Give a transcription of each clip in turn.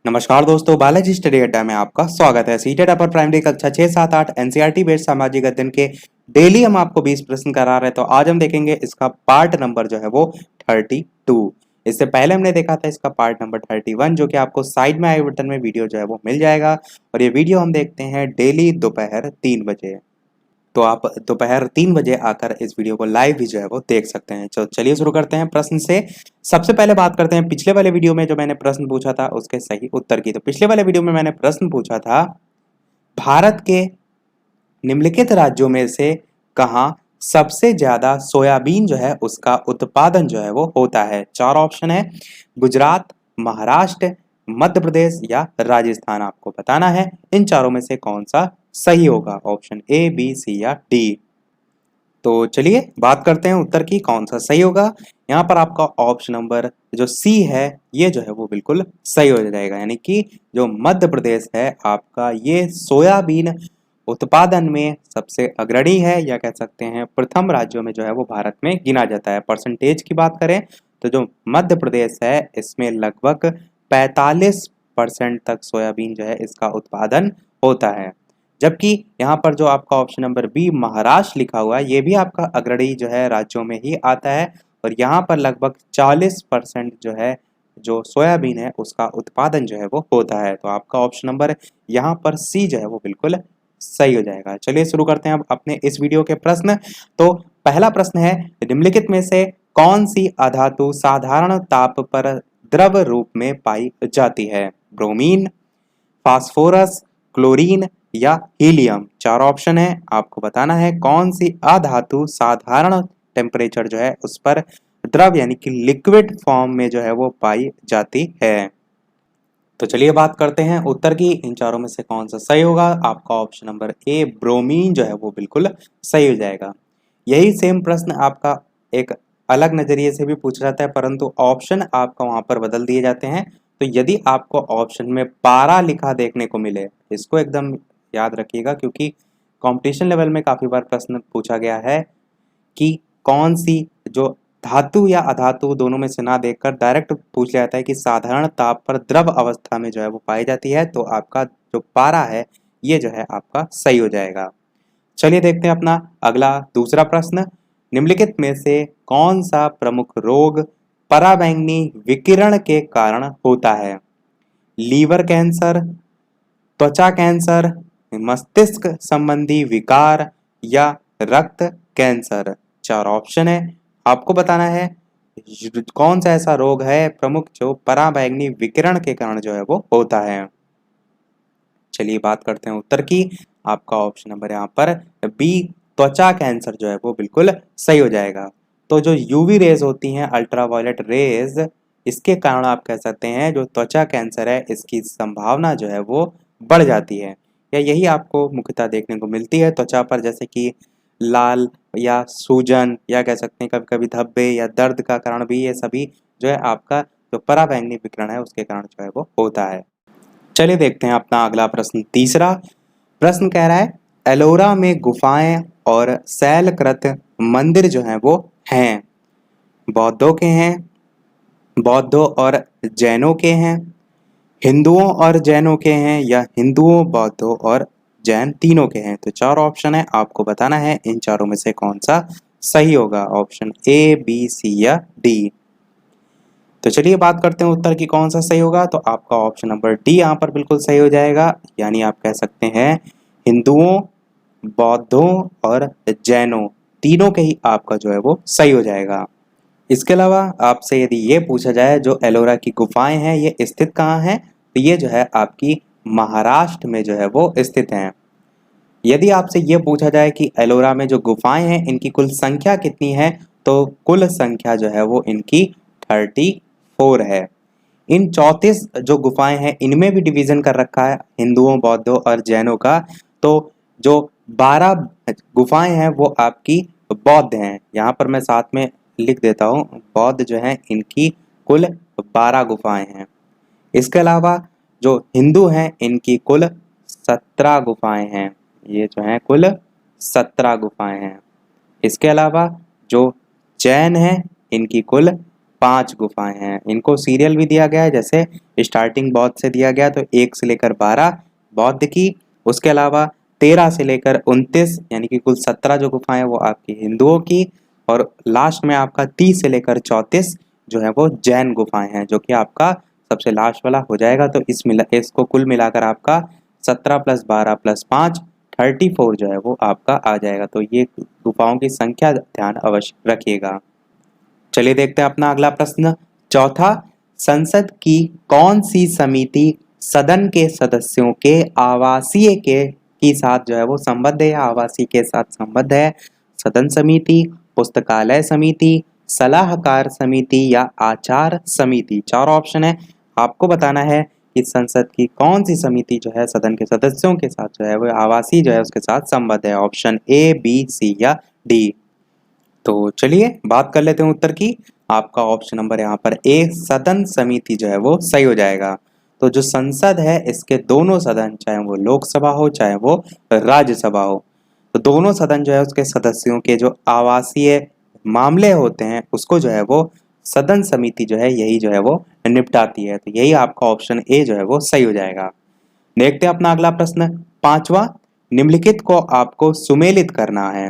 नमस्कार दोस्तों, बालाजी स्टडी अड्डा में आपका स्वागत है। सीटेट अपर प्राइमरी कक्षा 6, 7, 8 एनसीईआरटी बेस्ड सामाजिक अध्ययन के डेली हम आपको 20 प्रश्न करा रहे हैं। तो आज हम देखेंगे इसका पार्ट नंबर जो है वो 32। इससे पहले हमने देखा था इसका पार्ट नंबर 31, जो कि आपको साइड में आई बटन में वीडियो जो है वो मिल जाएगा। और ये वीडियो हम देखते हैं डेली दोपहर 3 बजे। तो आप दोपहर 3 बजे आकर इस वीडियो को लाइव भी जो है वो देख सकते हैं। तो चलिए शुरू करते हैं प्रश्न से। सबसे पहले बात करते हैं पिछले वाले वीडियो में जो मैंने प्रश्न पूछा था उसके सही उत्तर की। तो पिछले वाले वीडियो में मैंने प्रश्न पूछा था, भारत के निम्नलिखित राज्यों में से कहाँ सबसे ज्यादा सोयाबीन जो है उसका उत्पादन जो है वो होता है। 4 ऑप्शन है, गुजरात, महाराष्ट्र, मध्य प्रदेश या राजस्थान। आपको बताना है इन चारों में से कौन सा सही होगा, ऑप्शन ए, बी, सी या डी। तो चलिए बात करते हैं उत्तर की, कौन सा सही होगा। यहाँ पर आपका ऑप्शन नंबर जो सी है ये जो है वो बिल्कुल सही हो जाएगा, यानी कि जो मध्य प्रदेश है आपका ये सोयाबीन उत्पादन में सबसे अग्रणी है, या कह सकते हैं प्रथम राज्यों में जो है वो भारत में गिना जाता है। परसेंटेज की बात करें तो जो मध्य प्रदेश है इसमें लगभग 45% तक सोयाबीन जो है इसका उत्पादन होता है। जबकि यहाँ पर जो आपका ऑप्शन नंबर बी महाराष्ट्र लिखा हुआ है ये भी आपका अग्रणी जो है राज्यों में ही आता है, और यहाँ पर लगभग 40% जो है जो सोयाबीन है उसका उत्पादन जो है वो होता है। तो आपका ऑप्शन नंबर यहाँ पर सी जो है वो बिल्कुल सही हो जाएगा। चलिए शुरू करते हैं अब अपने इस वीडियो के प्रश्न। तो पहला प्रश्न है, निम्नलिखित में से कौन सी अधातु साधारण ताप पर द्रव रूप में पाई जाती है। ब्रोमीन, फास्फोरस, क्लोरीन या हीलियम। 4 ऑप्शन है, आपको बताना है कौन सी अधातु साधारण टेम्परेचर जो है उस पर द्रव यानी कि लिक्विड फॉर्म में जो है वो पाई जाती है। तो चलिए बात करते हैं उत्तर की, इन चारों में से कौन सा सही होगा। आपका ऑप्शन नंबर ए ब्रोमीन जो है वो बिल्कुल सही हो जाएगा। यही सेम प्रश्न आपका एक अलग नजरिए से भी पूछा जाता है, परंतु ऑप्शन आपका वहां पर बदल दिए जाते हैं। तो यदि आपको ऑप्शन में पारा लिखा देखने को मिले, इसको एकदम याद रखिएगा, क्योंकि कंपटीशन लेवल में काफी बार प्रश्न पूछा गया है कि कौन सी जो धातु या अधातु दोनों में से ना देखकर डायरेक्ट पूछ लिया जाता है कि साधारण ताप पर द्रव अवस्था में जो है वो पाई जाती है। तो आपका जो पारा है ये जो है आपका सही हो जाएगा। चलिए देखते हैं अपना अगला दूसरा प्रश्न। निम्नलिखित में से कौन सा प्रमुख रोग पराबैंगनी विकिरण के कारण होता है। लीवर कैंसर, त्वचा कैंसर, मस्तिष्क संबंधी विकार या रक्त कैंसर। 4 ऑप्शन है, आपको बताना है कौन सा ऐसा रोग है प्रमुख जो पराबैंगनी विकिरण के कारण जो है वो होता है। चलिए बात करते हैं उत्तर की। आपका ऑप्शन नंबर यहाँ पर बी त्वचा कैंसर जो है वो बिल्कुल सही हो जाएगा। तो जो यूवी रेज होती हैं, अल्ट्रावायलेट रेज, इसके कारण आप कह सकते हैं जो त्वचा कैंसर है इसकी संभावना जो है वो बढ़ जाती है, या यही आपको मुख्यतः देखने को मिलती है त्वचा पर, जैसे कि लाल या सूजन, या कह सकते हैं कभी कभी धब्बे या दर्द का कारण भी ये सभी जो है आपका जो पराबैंगनी विकिरण है उसके कारण जो है वो होता है। चलिए देखते हैं अपना अगला प्रश्न, तीसरा प्रश्न कह रहा है, एलोरा में गुफाएं और शैलकृत मंदिर जो हैं वो हैं। बौद्धों के हैं, बौद्धों और जैनों के हैं, हिंदुओं और जैनों के हैं, या हिंदुओं, बौद्धों और जैन तीनों के हैं। तो 4 ऑप्शन है, आपको बताना है इन चारों में से कौन सा सही होगा, ऑप्शन ए, बी, सी या डी। तो चलिए बात करते हैं उत्तर की कौन सा सही होगा। तो आपका ऑप्शन नंबर डी यहाँ पर बिल्कुल सही हो जाएगा, यानी आप कह सकते हैं हिंदुओं, बौद्धों और जैनों तीनों के ही आपका जो है वो सही हो जाएगा। इसके अलावा आपसे यदि ये पूछा जाए जो एलोरा की गुफाएं हैं ये स्थित कहाँ हैं, तो ये जो है आपकी महाराष्ट्र में जो है वो स्थित हैं। यदि आपसे ये पूछा जाए कि एलोरा में जो गुफाएं हैं इनकी कुल संख्या कितनी है, तो कुल संख्या जो है वो इनकी 34 है। इन 34 जो गुफाएं हैं इनमें भी डिवीजन कर रखा है हिंदुओं, बौद्धों और जैनों का। तो जो 12 गुफाएं हैं वो आपकी बौद्ध हैं। यहाँ पर मैं साथ में लिख देता हूँ, बौद्ध जो हैं इनकी कुल 12 गुफाएं हैं। इसके अलावा जो हिंदू हैं इनकी कुल 17 गुफाएं हैं, ये जो हैं कुल 17 गुफाएं हैं। इसके अलावा जो जैन हैं इनकी कुल 5 गुफाएं हैं। इनको सीरियल भी दिया गया है, जैसे स्टार्टिंग बौद्ध से दिया गया तो 1 से लेकर 12 बौद्ध की, उसके अलावा 13 से लेकर 29 यानी कि कुल 17 जो गुफाएं वो आपकी हिंदुओं की, और लास्ट में आपका 30 से लेकर 34 जो है वो जैन गुफाएं हैं, जो कि आपका सबसे लास्ट वाला हो जाएगा। तो इसको कुल मिलाकर आपका 17 + 12 + 5 34 जो है वो आपका आ जाएगा। तो ये गुफाओं की संख्या ध्यान अवश्य रखिएगा। चलिए देखते हैं अपना अगला प्रश्न। चौथा, संसद की कौन सी समिति सदन के सदस्यों के आवासीय के साथ जो है वो संबद्ध है या आवासीय के साथ संबद्ध है? सदन समिति, पुस्तकालय समिति, सलाहकार समिति या आचार समिति। 4 ऑप्शन है, आपको बताना है कि संसद की कौन सी समिति जो है सदन के सदस्यों के साथ जो है वो आवासीय जो है उसके साथ संबद्ध है। ऑप्शन ए, बी, सी या डी। तो चलिए बात कर लेते हैं उत्तर की। आपका ऑप्शन नंबर यहाँ पर ए, सदन समिति जो है वो सही हो जाएगा। तो जो संसद है इसके दोनों सदन, चाहे वो लोकसभा हो चाहे वो राज्यसभा हो, तो दोनों सदन जो है उसके सदस्यों के जो आवासीय मामले होते हैं उसको जो है वो सदन समिति जो है यही जो है वो निपटाती है। तो यही आपका ऑप्शन ए जो है वो सही हो जाएगा। देखते हैं अपना अगला प्रश्न। पांचवा, निम्नलिखित को आपको सुमेलित करना है।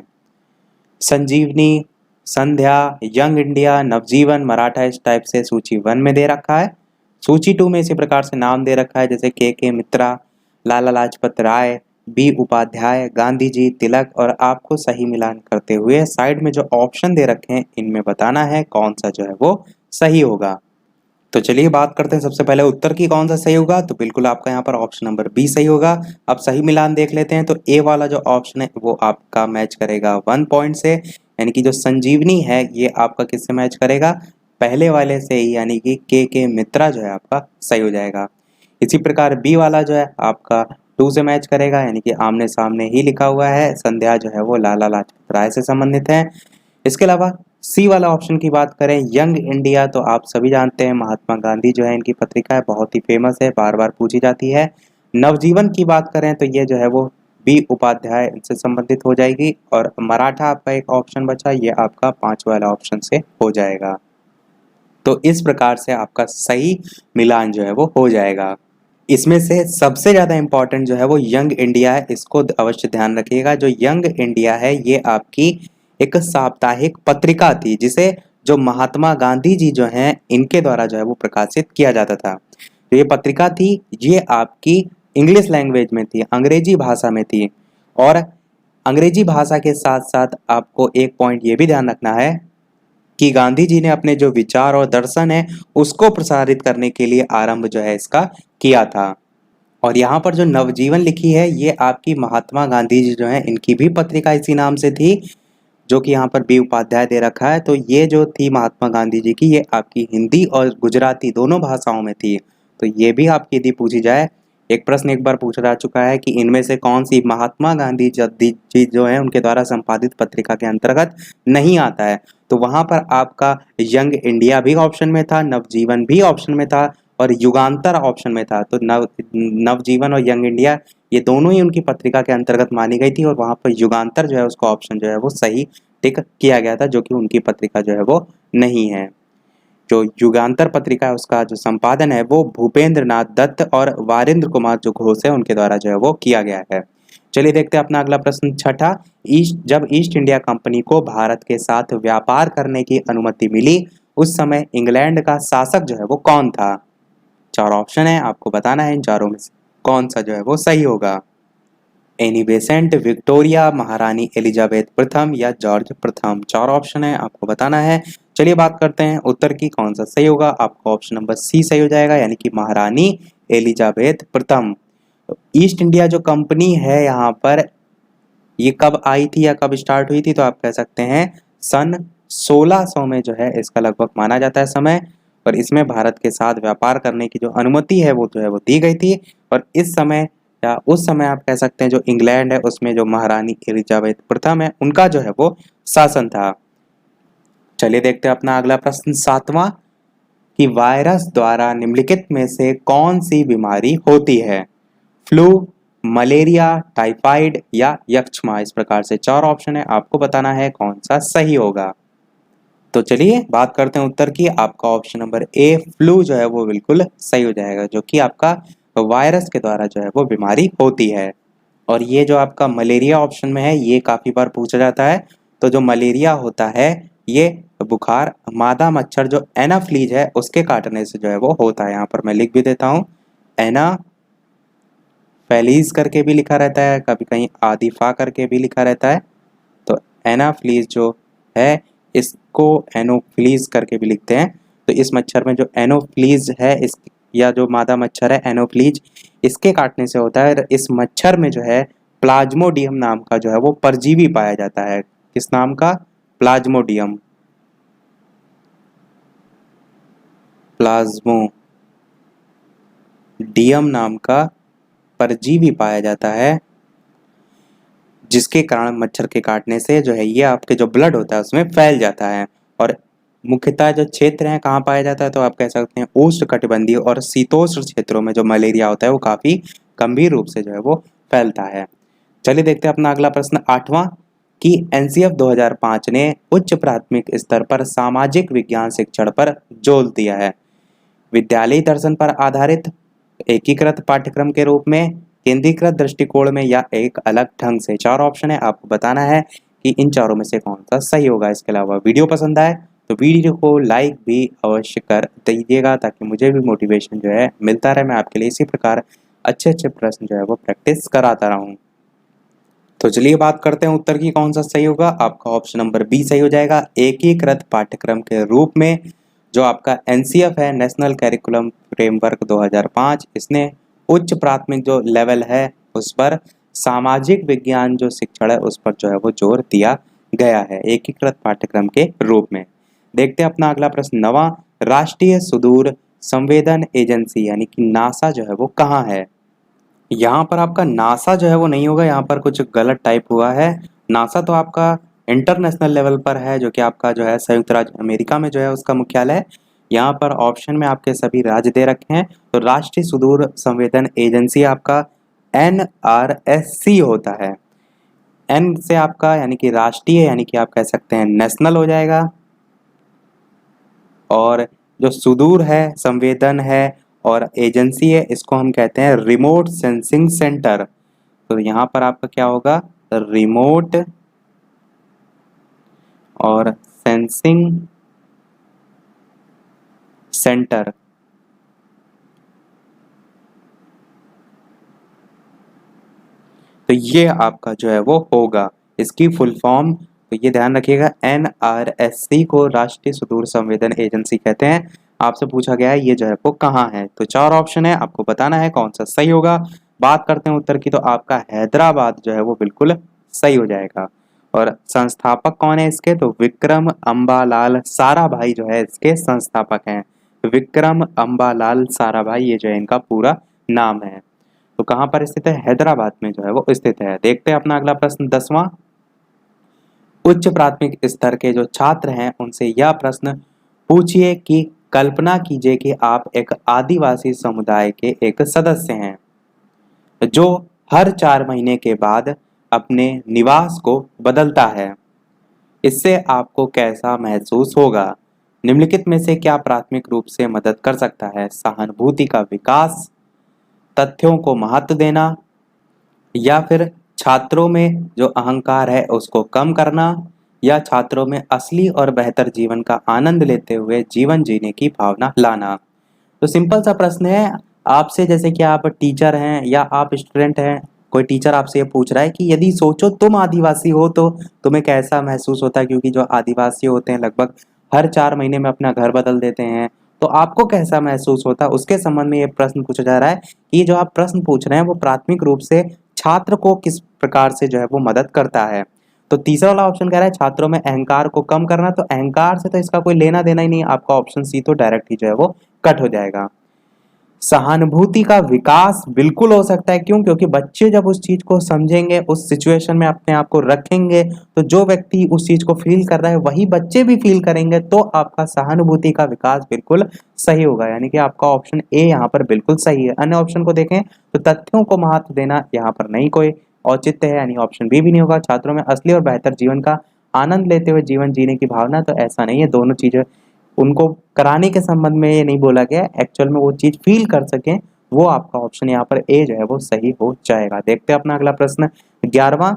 संजीवनी, संध्या, यंग इंडिया, नवजीवन, मराठा इस टाइप से सूची 1 में दे रखा है। सूची 2 में इसी प्रकार से नाम दे रखा है, जैसे के मित्रा, लाला लाजपत राय, बी उपाध्याय, गांधी जी, तिलक, और आपको सही मिलान करते हुए साइड में जो ऑप्शन दे रखे हैं इनमें बताना है कौन सा जो है वो सही होगा। तो चलिए बात करते हैं सबसे पहले उत्तर की, कौन सा सही होगा। तो बिल्कुल आपका यहाँ पर ऑप्शन नंबर बी सही होगा। अब सही मिलान देख लेते हैं। तो ए वाला जो ऑप्शन है वो आपका मैच करेगा 1 पॉइंट से, यानी कि जो संजीवनी है ये आपका किससे मैच करेगा? पहले वाले से ही, यानी कि के मित्रा जो है आपका सही हो जाएगा। इसी प्रकार बी वाला जो है आपका 2 से मैच करेगा, यानी कि आमने सामने ही लिखा हुआ है, संध्या जो है वो लाला लाजपत राय से संबंधित है। इसके अलावा सी वाला ऑप्शन की बात करें, यंग इंडिया, तो आप सभी जानते हैं महात्मा गांधी जो है इनकी पत्रिका है, बहुत ही फेमस है, बार बार पूछी जाती है। नवजीवन की बात करें तो ये जो है वो बी उपाध्याय से संबंधित हो जाएगी, और मराठा आपका एक ऑप्शन बचा, ये आपका 5 वाला ऑप्शन से हो जाएगा। तो इस प्रकार से आपका सही मिलान जो है वो हो जाएगा। इसमें से सबसे ज़्यादा इम्पोर्टेंट जो है वो यंग इंडिया है, इसको अवश्य ध्यान रखिएगा। जो यंग इंडिया है ये आपकी एक साप्ताहिक पत्रिका थी, जिसे जो महात्मा गांधी जी जो हैं इनके द्वारा जो है वो प्रकाशित किया जाता था। तो ये पत्रिका थी, ये आपकी इंग्लिश लैंग्वेज में थी, अंग्रेजी भाषा में थी। और अंग्रेजी भाषा के साथ साथ आपको एक पॉइंट ये भी ध्यान रखना है कि गांधी जी ने अपने जो विचार और दर्शन है उसको प्रसारित करने के लिए आरंभ जो है इसका किया था। और यहाँ पर जो नवजीवन लिखी है ये आपकी महात्मा गांधी जी जो है इनकी भी पत्रिका इसी नाम से थी, जो कि यहाँ पर बी उपाध्याय दे रखा है। तो ये जो थी महात्मा गांधी जी की, ये आपकी हिंदी और गुजराती दोनों भाषाओं में थी। तो ये भी आपकी यदि पूछी जाए, एक प्रश्न एक बार पूछा जा चुका है कि इनमें से कौन सी महात्मा गांधी जी जो है उनके द्वारा संपादित पत्रिका के अंतर्गत नहीं आता है, तो वहां पर आपका यंग इंडिया भी ऑप्शन में था, नवजीवन भी ऑप्शन में था, और युगांतर ऑप्शन में था। तो नवजीवन और यंग इंडिया ये दोनों ही उनकी पत्रिका के अंतर्गत मानी गई थी, और वहां पर युगांतर जो है उसका ऑप्शन जो है वो सही टिक किया गया था, जो कि उनकी पत्रिका जो है वो नहीं है। जो युगांतर पत्रिका है उसका जो संपादन है वो भूपेंद्र नाथ दत्त और वारिंद्र कुमार जो घोष है उनके द्वारा जो है वो किया गया है। चलिए देखते हैं अपना अगला प्रश्न। छठा, जब ईस्ट इंडिया कंपनी को भारत के साथ व्यापार करने की अनुमति मिली उस समय इंग्लैंड का शासक जो है वो कौन था? 4 ऑप्शन है, आपको बताना है इन चारों में से कौन सा जो है वो सही होगा। एनी बेसेंट, विक्टोरिया, महारानी एलिजाबेथ प्रथम या जॉर्ज प्रथम। 4 ऑप्शन है, आपको बताना है। चलिए बात करते हैं उत्तर की, कौन सा सही होगा। आपका ऑप्शन नंबर सी सही हो जाएगा, यानी कि महारानी एलिजाबेथ प्रथम। तो ईस्ट इंडिया जो कंपनी है यहाँ पर ये कब आई थी या कब स्टार्ट हुई थी? तो आप कह सकते हैं सन 1600 में जो है इसका लगभग माना जाता है समय, और इसमें भारत के साथ व्यापार करने की जो अनुमति है वो जो है वो दी गई थी। और इस समय या उस समय आप कह सकते हैं जो इंग्लैंड है उसमें जो महारानी एलिजाबेथ प्रथम है उनका जो है वो शासन था। चलिए देखते हैं अपना अगला प्रश्न। 7वां, कि वायरस द्वारा निम्नलिखित में से कौन सी बीमारी होती है? फ्लू, मलेरिया, टाइफाइड या यक्ष्मा। इस प्रकार से 4 ऑप्शन है, आपको बताना है कौन सा सही होगा। तो चलिए बात करते हैं उत्तर की। आपका ऑप्शन नंबर ए फ्लू जो है वो बिल्कुल सही हो जाएगा, जो कि आपका वायरस के द्वारा जो है वो बीमारी होती है। और ये जो आपका मलेरिया ऑप्शन में है ये काफ़ी बार पूछा जाता है। तो जो मलेरिया होता है ये बुखार मादा मच्छर जो एनाफ्लीज है उसके काटने से जो है वो होता है। यहाँ पर मैं लिख भी देता हूँ, एनाफैलीज करके भी लिखा रहता है, कभी कहीं आदिफा करके भी लिखा रहता है। तो एनाफ्लीज जो है इसको एनोफ्लीज करके भी लिखते हैं। तो इस मच्छर में जो एनोफ्लीज है इस या जो मादा मच्छर है एनोफ्लीज, इसके काटने से होता है। इस मच्छर में जो है प्लाज्मोडियम नाम का जो है वो परजीवी पाया जाता है। किस नाम का? प्लाज्मोडियम, प्लाज्मोडियम नाम का परजीवी पाया जाता है, जिसके कारण मच्छर के काटने से जो है ये आपके जो ब्लड होता है उसमें फैल जाता है। और मुख्यतः जो क्षेत्र है कहाँ पाया जाता है, तो आप कह सकते हैं उष्णकटिबंधीय और शीतोष्ण क्षेत्रों में जो मलेरिया होता है वो काफी गंभीर रूप से जो है वो फैलता है। चलिए देखते हैं अपना अगला प्रश्न 8वां कि एनसीएफ 2005 ने उच्च प्राथमिक स्तर पर सामाजिक विज्ञान शिक्षण पर जोर दिया है। विद्यालयी दर्शन पर आधारित, एकीकृत पाठ्यक्रम के रूप में, केंद्रीकृत दृष्टिकोण में या एक अलग ढंग से। 4 ऑप्शन है, आपको बताना है कि इन चारों में से कौन सा सही होगा। इसके अलावा वीडियो पसंद आए तो वीडियो को लाइक भी अवश्य कर दीजिएगा, ताकि मुझे भी मोटिवेशन जो है मिलता रहे, मैं आपके लिए इसी प्रकार अच्छे अच्छे प्रश्न जो है वो प्रैक्टिस कराता रहूं। तो चलिए बात करते हैं उत्तर की, कौन सा सही होगा। आपका ऑप्शन नंबर बी सही हो जाएगा। एकीकृत पाठ्यक्रम के रूप में जो आपका एनसीएफ है, नेशनल करिकुलम फ्रेमवर्क 2005, इसने उच्च प्राथमिक जो लेवल है उस पर सामाजिक विज्ञान जो शिक्षण है उस पर जो है वो जोर दिया गया है एकीकृत पाठ्यक्रम के रूप में। देखते हैं अपना अगला प्रश्न 9वां, राष्ट्रीय सुदूर संवेदन एजेंसी यानी कि नासा जो है वो कहाँ है। यहाँ पर आपका नासा जो है वो नहीं होगा, यहाँ पर कुछ गलत टाइप हुआ है। नासा तो आपका इंटरनेशनल लेवल पर है, जो कि आपका जो है संयुक्त राज्य अमेरिका में जो है उसका मुख्यालय है। यहाँ पर ऑप्शन में आपके सभी राज्य दे रखे हैं। तो राष्ट्रीय सुदूर संवेदन एजेंसी आपका NRSC होता है। एन से आपका यानी कि राष्ट्रीय यानी कि आप कह सकते हैं नेशनल हो जाएगा, और जो सुदूर है संवेदन है और एजेंसी है इसको हम कहते हैं रिमोट सेंसिंग सेंटर। तो यहाँ पर आपका क्या होगा, रिमोट और सेंसिंग सेंटर। तो ये आपका जो है वो होगा इसकी फुल फॉर्म। तो ये ध्यान रखिएगा, NRSC को राष्ट्रीय सुदूर संवेदन एजेंसी कहते हैं। आपसे पूछा गया है ये जो है वो कहाँ है। तो 4 ऑप्शन है, आपको बताना है कौन सा सही होगा। बात करते हैं उत्तर की, तो आपका हैदराबाद जो है वो बिल्कुल सही हो जाएगा। और संस्थापक कौन है इसके, तो विक्रम अम्बालाल साराभाई जो है इसके संस्थापक हैं। विक्रम अम्बालाल साराभाई ये जो है इनका पूरा नाम है। तो कहाँ पर स्थित है, हैदराबाद में जो है वो स्थित है। देखते हैं अपना अगला प्रश्न 10वां, उच्च प्राथमिक स्तर के जो छात्र हैं उनसे यह प्रश्न पूछिए कि कल्पना कीजिए कि आप एक आदिवासी समुदाय के एक सदस्य हैं जो हर 4 महीने के बाद अपने निवास को बदलता है। इससे आपको कैसा महसूस होगा। निम्नलिखित में से क्या प्राथमिक रूप से मदद कर सकता है, सहानुभूति का विकास, तथ्यों को महत्व देना, या फिर छात्रों में जो अहंकार है उसको कम करना, या छात्रों में असली और बेहतर जीवन का आनंद लेते हुए जीवन जीने की भावना लाना। तो सिंपल सा प्रश्न है आपसे, जैसे कि आप टीचर हैं या आप स्टूडेंट हैं, कोई टीचर आपसे ये पूछ रहा है कि यदि सोचो तुम आदिवासी हो तो तुम्हें कैसा महसूस होता है, क्योंकि जो आदिवासी होते हैं लगभग हर 4 महीने में अपना घर बदल देते हैं, तो आपको कैसा महसूस होता है उसके संबंध में ये प्रश्न पूछा जा रहा है कि जो आप प्रश्न पूछ रहे हैं वो प्राथमिक रूप से छात्र को किस प्रकार से जो है वो मदद करता है। तो तीसरा वाला ऑप्शन कह रहा है छात्रों में अहंकार को कम करना, तो अहंकार से तो इसका कोई लेना देना ही नहीं, आपका ऑप्शन सी तो डायरेक्ट ही जो है वो कट हो जाएगा। सहानुभूति का विकास बिल्कुल हो सकता है, क्यों, क्योंकि बच्चे जब उस चीज को समझेंगे, उस सिचुएशन में अपने आप को रखेंगे, तो जो व्यक्ति उस चीज को फील कर रहा है वही बच्चे भी फील करेंगे, तो आपका सहानुभूति का विकास बिल्कुल सही होगा। यानी कि आपका ऑप्शन ए यहाँ पर बिल्कुल सही है। अन्य ऑप्शन को देखें तो तथ्यों को महत्व देना यहाँ पर नहीं कोई औचित्य है, यानी ऑप्शन बी भी नहीं होगा। छात्रों में असली और बेहतर जीवन का आनंद लेते हुए जीवन जीने की भावना, तो ऐसा नहीं है। दोनों चीजें उनको कराने के संबंध में ये नहीं बोला गया, एक्चुअल में वो चीज फील कर सकें, वो आपका ऑप्शन यहाँ पर ए जो है वो सही हो जाएगा। देखते हैं अपना अगला प्रश्न 11वां।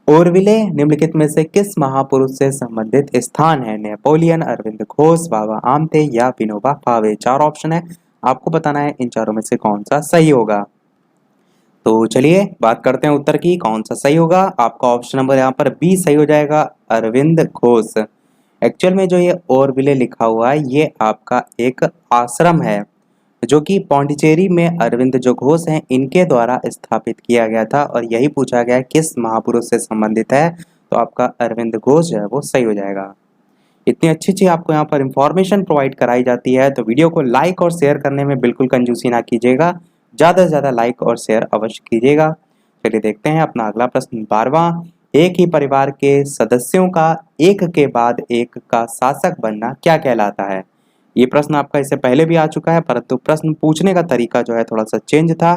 ओरविले निम्नलिखित में से किस महापुरुष से संबंधित स्थान है? नेपोलियन, अरविंद घोष, बाबा आमटे या विनोबा भावे। 4 ऑप्शन है, आपको बताना है इन चारों में से कौन सा सही होगा। तो चलिए बात करते हैं उत्तर की, कौन सा सही होगा। आपका ऑप्शन नंबर यहाँ पर बी सही हो जाएगा, अरविंद घोष। एक्चुअल में जो ये ओरविले लिखा हुआ है ये आपका एक आश्रम है जो कि पौंडीचेरी में अरविंद जो घोष हैं इनके द्वारा स्थापित किया गया था, और यही पूछा गया किस महापुरुष से संबंधित है, तो आपका अरविंद घोष जो है वो सही हो जाएगा। इतनी अच्छी अच्छी आपको यहाँ पर इंफॉर्मेशन प्रोवाइड कराई जाती है, तो वीडियो को लाइक और शेयर करने में बिल्कुल कंजूसी ना कीजिएगा, ज़्यादा से ज़्यादा लाइक और शेयर अवश्य कीजिएगा। चलिए देखते हैं अपना अगला प्रश्न 12वां। एक ही परिवार के सदस्यों का एक के बाद एक का शासक बनना क्या कहलाता है? ये प्रश्न आपका इससे पहले भी आ चुका है, परंतु प्रश्न पूछने का तरीका जो है थोड़ा सा चेंज था।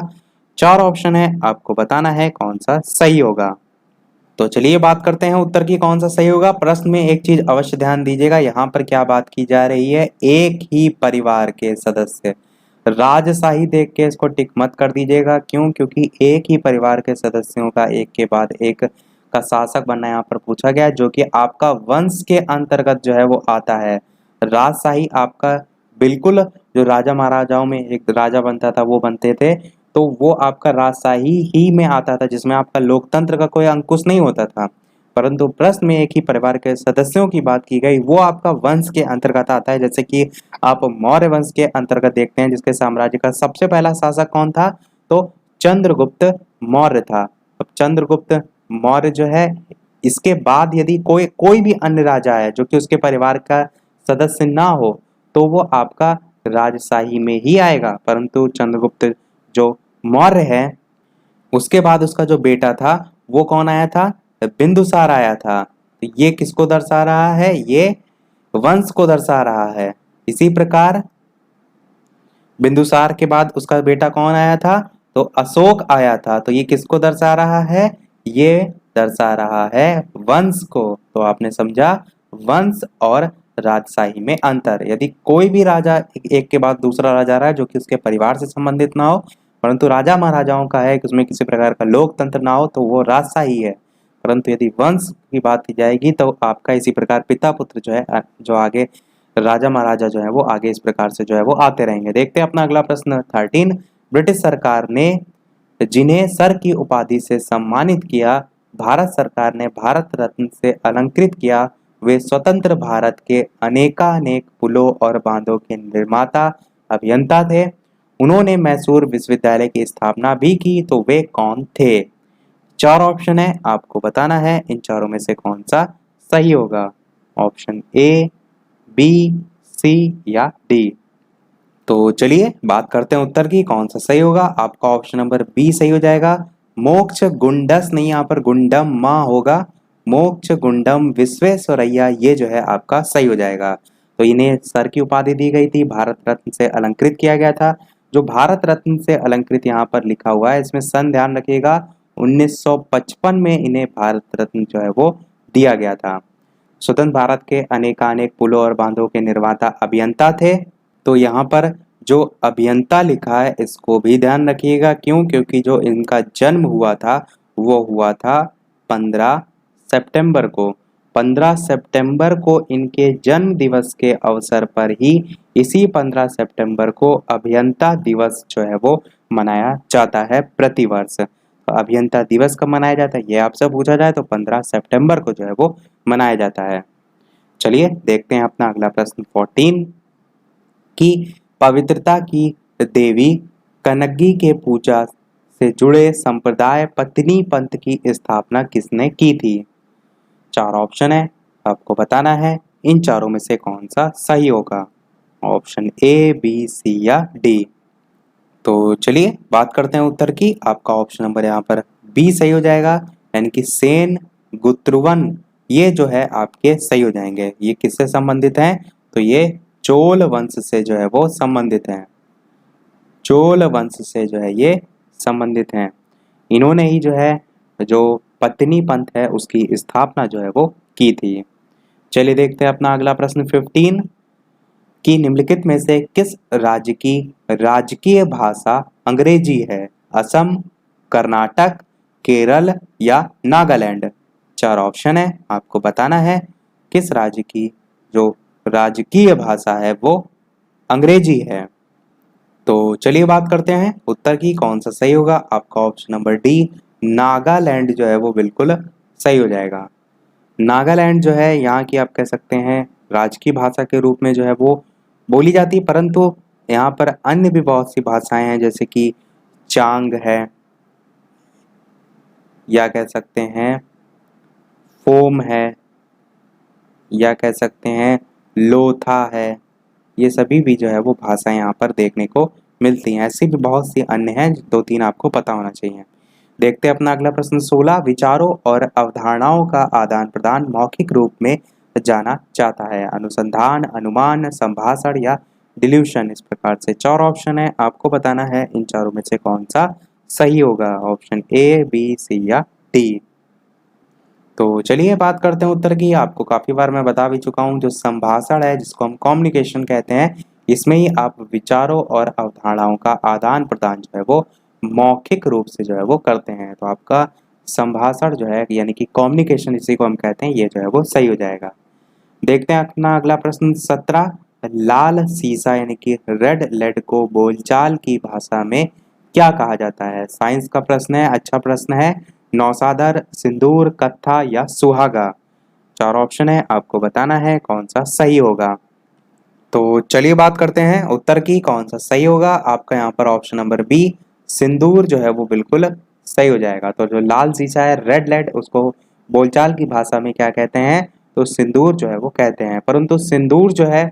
4 ऑप्शन है, आपको बताना है कौन सा सही होगा। तो चलिए बात करते हैं उत्तर की, कौन सा सही होगा। प्रश्न में एक चीज अवश्य ध्यान दीजिएगा, यहाँ पर क्या बात की जा रही है, एक ही परिवार के सदस्य। राजशाही देख के इसको टिक मत कर दीजिएगा, क्यों? क्योंकि एक ही परिवार के सदस्यों का एक के बाद एक का शासक बनना यहाँ पर पूछा गया, जो कि आपका वंश के अंतर्गत जो है वो आता है। राजशाही आपका बिल्कुल जो राजा महाराजाओं में एक राजा बनता था वो बनते थे, तो वो आपका राजशाही ही में आता था, जिसमें आपका लोकतंत्र का कोई अंकुश नहीं होता था। परंतु प्रश्न में एक ही परिवार के सदस्यों की बात की गई, वो आपका वंश के अंतर्गत आता है। जैसे कि आप मौर्य वंश के अंतर्गत देखते हैं, जिसके साम्राज्य का सबसे पहला शासक कौन था, तो चंद्रगुप्त मौर्य था। अब चंद्रगुप्त मौर्य जो है, इसके बाद यदि कोई कोई भी अन्य राजा है जो कि उसके परिवार का सदस्य ना हो, तो वो आपका राजशाही में ही आएगा। परंतु चंद्रगुप्त जो मौर्य है, उसके बाद उसका जो बेटा था वो कौन आया था, बिंदुसार आया था। तो ये किसको दर्शा रहा है, ये वंश को दर्शा रहा है। इसी प्रकार बिंदुसार के बाद उसका बेटा कौन आया था, तो अशोक आया था। तो ये किसको दर्शा रहा है, ये दर्शा रहा है वंश को। तो आपने समझा वंश और राजशाही में अंतर। यदि कोई भी राजा एक के बाद दूसरा राजा रहा है जो कि उसके परिवार से संबंधित ना हो, परंतु राजा महाराजाओं का है कि उसमें किसी प्रकार का लोकतंत्र ना हो, तो वो राजशाही है। परंतु यदि वंश की बात की जाएगी तो आपका इसी प्रकार पिता पुत्र जो है, जो आगे राजा महाराजा जो है वो आगे इस प्रकार से जो है वो आते रहेंगे। देखते हैं अपना अगला प्रश्न 13। ब्रिटिश सरकार ने जिन्हें सर की उपाधि से सम्मानित किया, भारत सरकार ने भारत रत्न से अलंकृत किया, वे स्वतंत्र भारत के अनेकानेक पुलों और बांधों के निर्माता अभियंता थे। उन्होंने मैसूर विश्वविद्यालय की स्थापना भी की, तो वे कौन थे? 4 ऑप्शन है, आपको बताना है इन चारों में से कौन सा सही होगा। ऑप्शन ए, बी, सी या डी। तो चलिए बात करते हैं उत्तर की, कौन सा सही होगा। आपका ऑप्शन नंबर बी सही हो जाएगा। मोक्ष गुंडस नहीं, यहाँ पर गुंडम माँ होगा। मोक्ष गुंडम विश्वेश्वरैया, ये जो है आपका सही हो जाएगा। तो इन्हें सर की उपाधि दी गई थी, भारत रत्न से अलंकृत किया गया था। जो भारत रत्न से अलंकृत यहाँ पर लिखा हुआ है, इसमें सन ध्यान रखिएगा, 1955 में इन्हें भारत रत्न जो है वो दिया गया था। स्वतंत्र भारत के अनेकानेक पुलों और बांधों के निर्माता अभियंता थे। तो यहाँ पर जो अभियंता लिखा है इसको भी ध्यान रखिएगा, क्यों? क्योंकि जो इनका जन्म हुआ था वो हुआ था 15 सितंबर को। 15 सितंबर को इनके जन्म दिवस के अवसर पर ही, इसी 15 सितंबर को अभियंता दिवस जो है वो मनाया जाता है प्रतिवर्ष। तो अभियंता दिवस कब मनाया जाता है, ये आपसे पूछा जाए तो 15 सितंबर को जो है वो मनाया जाता है। चलिए देखते हैं अपना अगला प्रश्न 14 की पवित्रता की देवी कनग्गी के पूजा से जुड़े संप्रदाय पत्नी पंथ की स्थापना किसने की थी? 4 ऑप्शन है, आपको बताना है इन चारों में से कौन सा सही होगा। ऑप्शन ए, बी, सी या डी। तो चलिए बात करते हैं उत्तर की। आपका ऑप्शन नंबर यहाँ पर बी सही हो जाएगा, यानी कि सेन गुत्रुवन, ये जो है आपके सही हो जाएंगे। ये किससे संबंधित हैं, तो ये चोल वंश से जो है वो संबंधित हैं। चोल वंश से जो है ये संबंधित हैं। इन्होंने ही जो है जो पत्नीपंथ है उसकी स्थापना जो है वो की थी। चलिए देखते हैं अपना अगला प्रश्न 15 कि निम्नलिखित में से किस राज्य की राजकीय भाषा अंग्रेजी है? असम, कर्नाटक, केरल या नागालैंड। चार ऑप्शन है, आपको बताना है किस राज्य की जो राजकीय भाषा है वो अंग्रेजी है। तो चलिए बात करते हैं उत्तर की, कौन सा सही होगा। आपका ऑप्शन नंबर डी नागालैंड जो है वो बिल्कुल सही हो जाएगा। नागालैंड जो है यहाँ की आप कह सकते हैं राजकीय भाषा के रूप में जो है वो बोली जाती है, परंतु यहाँ पर अन्य भी बहुत सी भाषाएं हैं जैसे कि चांग है, या कह सकते हैं फोम है, या कह सकते हैं लोथा है। ये सभी भी जो है वो भाषाएं यहाँ पर देखने को मिलती हैं। ऐसी भी बहुत सी अन्य हैं, दो तीन आपको पता होना चाहिए। देखते हैं अपना अगला प्रश्न 16 विचारों और अवधारणाओं का आदान प्रदान मौखिक रूप में जाना जाता है? अनुसंधान, अनुमान, संभाषण या डिल्यूशन। इस प्रकार से चार ऑप्शन है, आपको बताना है इन चारों में से कौन सा सही होगा। ऑप्शन ए, बी, सी या डी। तो चलिए बात करते हैं उत्तर की। आपको काफी बार मैं बता भी चुका हूँ, जो संभाषण है जिसको हम कम्युनिकेशन कहते हैं, इसमें ही आप विचारों और अवधारणाओं का आदान प्रदान जो है वो मौखिक रूप से जो है वो करते हैं। तो आपका संभाषण जो है यानी कि कम्युनिकेशन इसी को हम कहते हैं, ये जो है वो सही हो जाएगा। देखते हैं अपना अगला प्रश्न 17 लाल सीसा यानी कि रेड लेड को बोलचाल की भाषा में क्या कहा जाता है? साइंस का प्रश्न है, अच्छा प्रश्न है। नौसादर, सिंदूर, कत्था या सुहागा। चार ऑप्शन है, आपको बताना है कौन सा सही होगा। तो चलिए बात करते हैं उत्तर की, कौन सा सही होगा। आपका यहाँ पर ऑप्शन नंबर बी सिंदूर जो है वो बिल्कुल सही हो जाएगा। तो जो लाल शीशा है रेड लेड, उसको बोलचाल की भाषा में क्या कहते हैं? तो सिंदूर जो है वो कहते हैं। परंतु सिंदूर जो है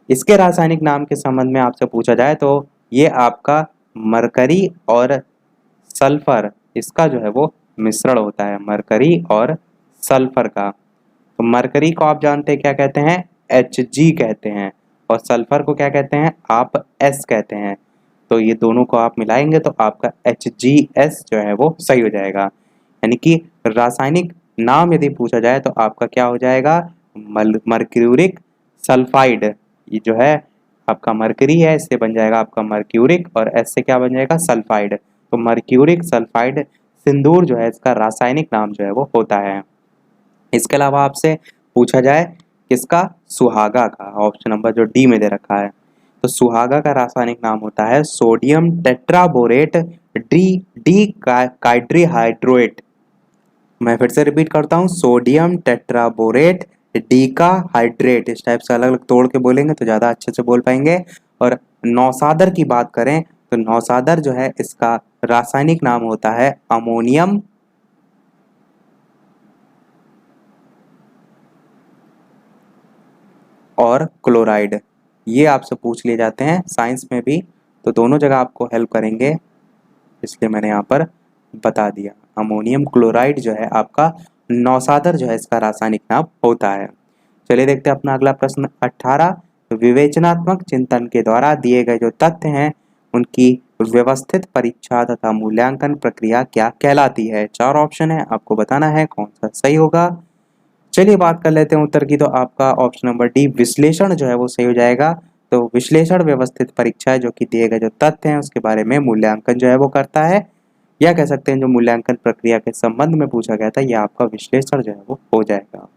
इसके रासायनिक नाम के संबंध में आपसे पूछा जाए तो ये आपका मरकरी और सल्फर, इसका जो है वो मिश्रण होता है, मरकरी और सल्फर का। तो मरकरी को आप जानते हैं क्या कहते हैं? Hg कहते हैं, और सल्फर को क्या कहते हैं? आप S कहते हैं। तो ये दोनों को आप मिलाएंगे तो आपका HgS जो है वो सही हो जाएगा। यानी कि रासायनिक नाम यदि पूछा जाए तो आपका क्या हो जाएगा? Mercuric sulphide. ये जो है आपका मरकरी है, इससे बन जाएगा आपका मर्क्यूरिक, और S से क्या बन जाएगा? सल्फाइड। तो मर्क्यूरिक सल्फाइड सिंदूर जो है इसका रासायनिक नाम जो है वो होता है। इसके अलावा आपसे पूछा जाए किसका? सुहागा का। ऑप्शन नंबर जो डी में दे रखा है, तो सुहागा का रासायनिक नाम होता है सोडियम टेट्राबोरेट डी कार्बोहाइड्रेट। मैं फिर से रिपीट करता हूँ, सोडियम टेट्राबोरेट डीकाहाइड्रेट। इस टाइप से अलग अलग तोड़ के बोलेंगे तो ज़्यादा अच्छे से बोल पाएंगे। और नौसादर की बात करें तो नौसादर जो है इसका रासायनिक नाम होता है अमोनियम और क्लोराइड। ये आपसे पूछ लिए जाते हैं साइंस में भी, तो दोनों जगह आपको हेल्प करेंगे, इसलिए मैंने यहाँ पर बता दिया। अमोनियम क्लोराइड जो है आपका नौसादर जो है इसका रासायनिक नाम होता है। चलिए देखते हैं अपना अगला प्रश्न 18 विवेचनात्मक चिंतन के द्वारा दिए गए जो तथ्य हैं उनकी व्यवस्थित परीक्षा तथा मूल्यांकन प्रक्रिया क्या कहलाती है? चार ऑप्शन है, आपको बताना है कौन सा सही होगा। चलिए बात कर लेते हैं उत्तर की, तो आपका ऑप्शन नंबर डी विश्लेषण जो है वो सही हो जाएगा। तो विश्लेषण व्यवस्थित परीक्षा है जो कि दिए गए जो तथ्य हैं उसके बारे में मूल्यांकन जो है वो करता है, या कह सकते हैं जो मूल्यांकन प्रक्रिया के संबंध में पूछा गया था यह आपका विश्लेषण जो है वो हो जाएगा।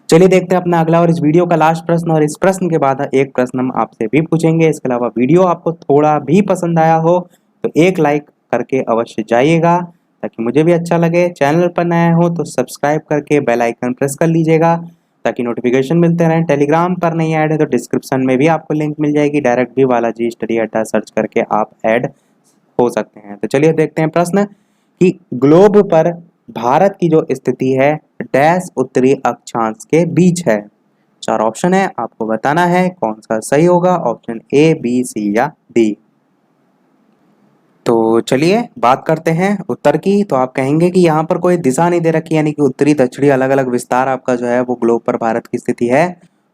चलिए देखते हैं अपना अगला और इस वीडियो का लास्ट प्रश्न, और इस प्रश्न के बाद एक प्रश्न हम आपसे भी पूछेंगे। इसके अलावा वीडियो आपको थोड़ा भी पसंद आया हो तो एक लाइक करके अवश्य जाइएगा ताकि मुझे भी अच्छा लगे। चैनल पर नया हो तो सब्सक्राइब करके बेल आइकन प्रेस कर लीजिएगा ताकि नोटिफिकेशन मिलते रहें। टेलीग्राम पर नहीं ऐड है तो डिस्क्रिप्शन में भी आपको लिंक मिल जाएगी, डायरेक्ट भी बालाजी स्टडी अड्डा सर्च करके आप ऐड हो सकते हैं। तो चलिए देखते हैं प्रश्न कि ग्लोब पर भारत की जो स्थिति है डैश उत्तरी अक्षांश के बीच है। चार ऑप्शन है, आपको बताना है कौन सा सही होगा। ऑप्शन ए, बी, सी या डी। तो चलिए बात करते हैं उत्तर की। तो आप कहेंगे कि यहाँ पर कोई दिशा नहीं दे रखी, यानी कि उत्तरी दक्षिणी अलग अलग विस्तार आपका जो है वो ग्लोब पर भारत की स्थिति है,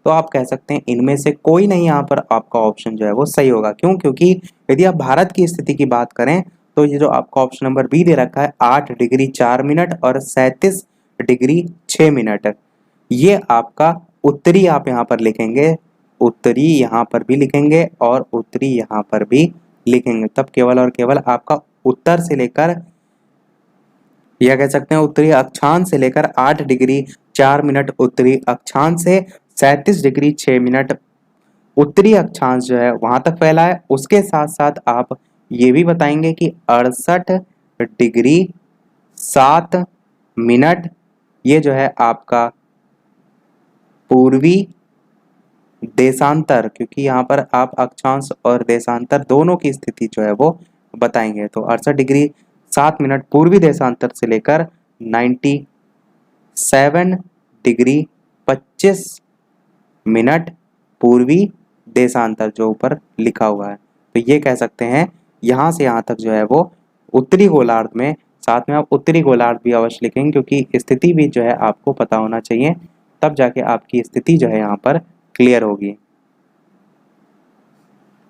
तो आप कह सकते हैं इनमें से कोई नहीं यहाँ पर आपका ऑप्शन जो है वो सही होगा। क्यों? क्योंकि यदि आप भारत की स्थिति की बात करें तो ये जो आपका ऑप्शन नंबर बी दे रखा है 8 डिग्री 4 मिनट और 37 डिग्री 6 मिनट, ये आपका उत्तरी आप यहाँ पर लिखेंगे, उत्तरी यहाँ पर भी लिखेंगे और उत्तरी यहाँ पर भी लिखेंगे, तब केवल और केवल आपका उत्तर से लेकर या कह सकते हैं उत्तरी अक्षांश से लेकर 8 डिग्री 4 मिनट उत्तरी अक्षांश से 37 डिग्री 6 मिनट उत्तरी अक्षांश जो है वहां तक फैला है। उसके साथ साथ आप ये भी बताएंगे कि 68 डिग्री 7 मिनट ये जो है आपका पूर्वी देशांतर, क्योंकि यहाँ पर आप अक्षांश और देशांतर दोनों की स्थिति जो है वो बताएंगे। तो 68 डिग्री 7 मिनट पूर्वी देशांतर से लेकर 97 डिग्री 25 मिनट पूर्वी देशांतर जो ऊपर लिखा हुआ है, तो ये कह सकते हैं यहाँ से यहाँ तक जो है वो उत्तरी गोलार्ध में। साथ में आप उत्तरी गोलार्ध भी अवश्य लिखेंगे क्योंकि स्थिति भी जो है आपको पता होना चाहिए, तब जाके आपकी स्थिति जो है यहाँ पर क्लियर होगी।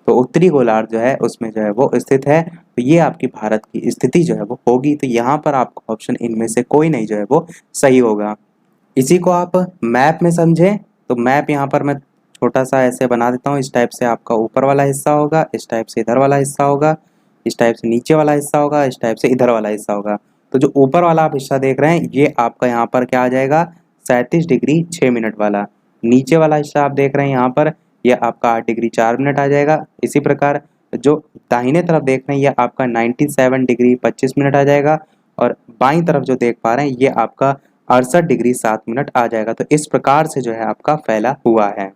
तो उत्तरी गोलार्ध जो है उसमें जो है वो स्थित है, तो ये आपकी भारत की स्थिति जो है वो होगी। तो यहाँ पर आपका ऑप्शन इनमें से कोई नहीं जो है वो सही होगा। इसी को आप मैप में समझें तो मैप यहाँ पर मैं छोटा सा ऐसे बना देता हूँ। इस टाइप से आपका ऊपर वाला हिस्सा होगा, इस टाइप से इधर वाला हिस्सा होगा, इस टाइप से नीचे वाला हिस्सा होगा, इस टाइप से इधर वाला हिस्सा होगा। तो जो ऊपर वाला आप हिस्सा देख रहे हैं ये आपका यहाँ पर क्या आ जाएगा 37 डिग्री 6 मिनट वाला। नीचे वाला हिस्सा आप देख रहे हैं यहाँ पर ये आपका 8 डिग्री 4 मिनट आ जाएगा। इसी प्रकार जो दाहिने तरफ देख रहे हैं ये आपका 97 डिग्री 25 मिनट आ जाएगा और बाईं तरफ जो देख पा रहे हैं ये आपका 68 डिग्री 7 मिनट आ जाएगा। तो इस प्रकार से जो है आपका फैला हुआ है।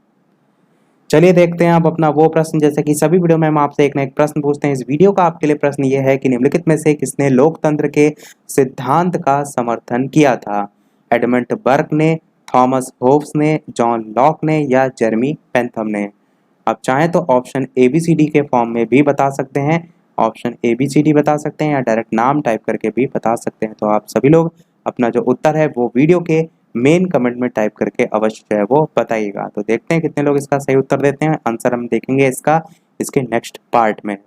चलिए देखते हैं आप अपना वो प्रश्न। जैसे कि सभी वीडियो में हम आपसे एक ना एक प्रश्न पूछते हैं, इस वीडियो का आपके लिए प्रश्न ये है कि निम्नलिखित में से किसने लोकतंत्र के सिद्धांत का समर्थन किया था? एडमंड बर्क ने, थॉमस होब्स ने, जॉन लॉक ने या जेरेमी बेंथम ने? आप चाहें तो ऑप्शन ABCD के फॉर्म में भी बता सकते हैं, ऑप्शन ABCD बता सकते हैं या डायरेक्ट नाम टाइप करके भी बता सकते हैं। तो आप सभी लोग अपना जो उत्तर है वो वीडियो के मेन कमेंट में टाइप करके अवश्य जो है वो बताइएगा। तो देखते हैं कितने लोग इसका सही उत्तर देते हैं। आंसर हम देखेंगे इसका इसके नेक्स्ट पार्ट में।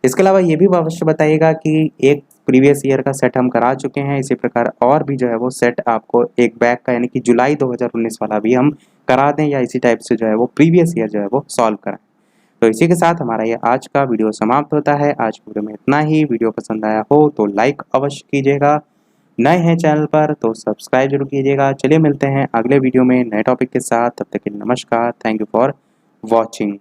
इसके अलावा ये भी अवश्य बताइएगा कि एक प्रीवियस ईयर का सेट हम करा चुके हैं, इसी प्रकार और भी जो है वो सेट आपको एक बैक का यानी कि जुलाई 2019 वाला भी हम करा दें या इसी टाइप से जो है वो प्रीवियस ईयर जो है वो सॉल्व कराएं। तो इसी के साथ हमारा ये आज का वीडियो समाप्त होता है। आज वीडियो में इतना ही। वीडियो पसंद आया हो तो लाइक अवश्य कीजिएगा, नए हैं चैनल पर तो सब्सक्राइब जरूर कीजिएगा। चलिए मिलते हैं अगले वीडियो में नए टॉपिक के साथ, तब तक के लिए नमस्कार। Thank you for watching.